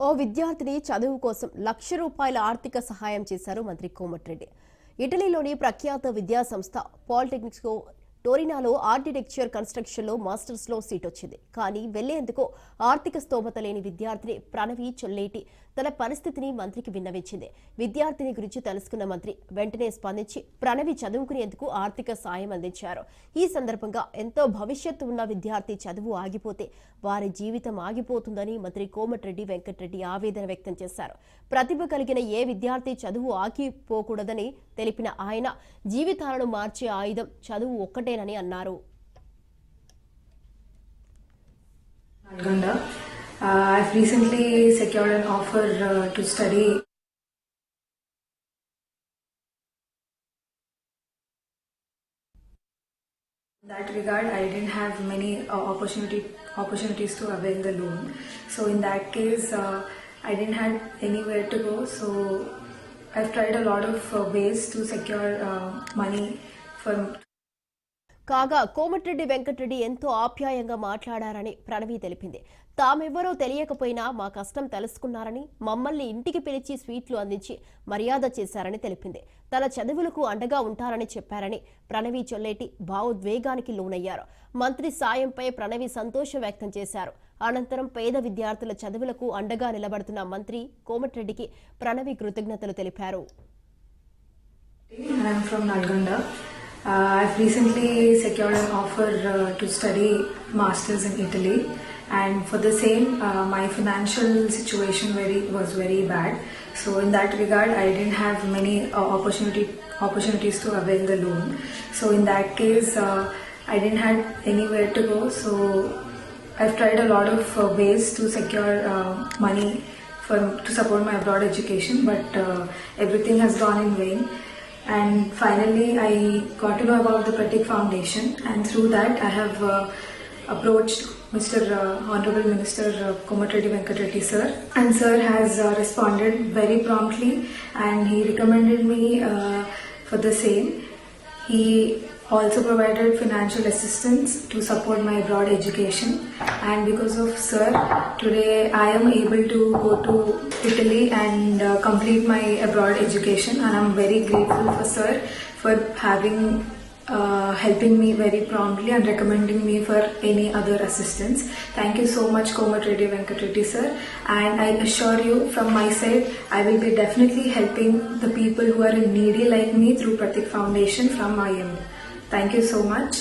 ఓ విద్యార్థిని చదువు కోసం ₹1,00,000 ఆర్థిక సహాయం చేశారు మంత్రి కోమటిరెడ్డి. ఇటలీలోని ప్రఖ్యాత విద్యా సంస్థ పాలిటెక్నికో టోరినాలో ఆర్కిటెక్చర్ కన్స్ట్రక్షన్లో మాస్టర్స్లో సీట్ వచ్చింది. కానీ వెళ్లేందుకు ఆర్థిక స్తోమత లేని విద్యార్థిని ప్రణవి చొల్లేటి తన పరిస్థితిని మంత్రికి విన్నవించింది. విద్యార్థిని గురించి తెలుసుకున్న మంత్రి వెంటనే స్పందించి ప్రణవి చదువుకునేందుకు ఆర్థిక సాయం అందించారు. ఈ సందర్భంగా ఎంతో భవిష్యత్తు ఉన్న విద్యార్థి చదువు ఆగిపోతే వారి జీవితం ఆగిపోతుందని మంత్రి కోమటిరెడ్డి వెంకటరెడ్డి ఆవేదన వ్యక్తం చేశారు. ప్రతిభ కలిగిన ఏ విద్యార్థి చదువు ఆగిపోకూడదని తెలిపిన ఆయన జీవితాలను మార్చే ఆయుధం చదువు ఒక్కటేనని అన్నారు. I've recently secured an offer to study in that regard. I didn't have many opportunities to avail the loan, so in that case I didn't have anywhere to go, so I've tried a lot of ways to secure money for. కాగా కోమటిరెడ్డి వెంకటరెడ్డి ఎంతో ఆప్యాయంగా మాట్లాడారని ప్రణవి తెలిపింది. తామెవరో తెలియకపోయినా మా కష్టం తెలుసుకున్నారని, మమ్మల్ని ఇంటికి పిలిచి స్వీట్లు అందించి మర్యాద చేశారని తెలిపింది. తన చదువులకు అండగా ఉంటారని చెప్పారని ప్రణవి చొల్లేటి భావోద్వేగానికి లోనయ్యారు. మంత్రి సాయంపై ప్రణవి సంతోషం వ్యక్తం చేశారు. అనంతరం పేద విద్యార్థుల చదువులకు అండగా నిలబడుతున్న మంత్రి కోమటిరెడ్డికి ప్రణవి కృతజ్ఞతలు తెలిపారు. I've recently secured an offer to study masters in Italy, and for the same my financial situation was very bad, so in that regard I didn't have many opportunities to avail the loan, so in that case I didn't have anywhere to go, so I've tried a lot of ways to secure money to support my abroad education, but everything has gone in vain. And finally I got to know about the Pratik Foundation, and through that I have approached Mr. Honorable Minister Komatreddy Venkatreddy sir, and sir has responded very promptly and he recommended me for the same. He also provided financial assistance to support my abroad education, and because of sir today I am able to go to Italy and complete my abroad education, and I'm very grateful for sir for helping me very promptly and recommending me for any other assistance. Thank you so much Komatreddy Venkatreddy sir, and I assure you from my side I will be definitely helping the people who are in needy like me through Pratik Foundation from my end. Thank you so much.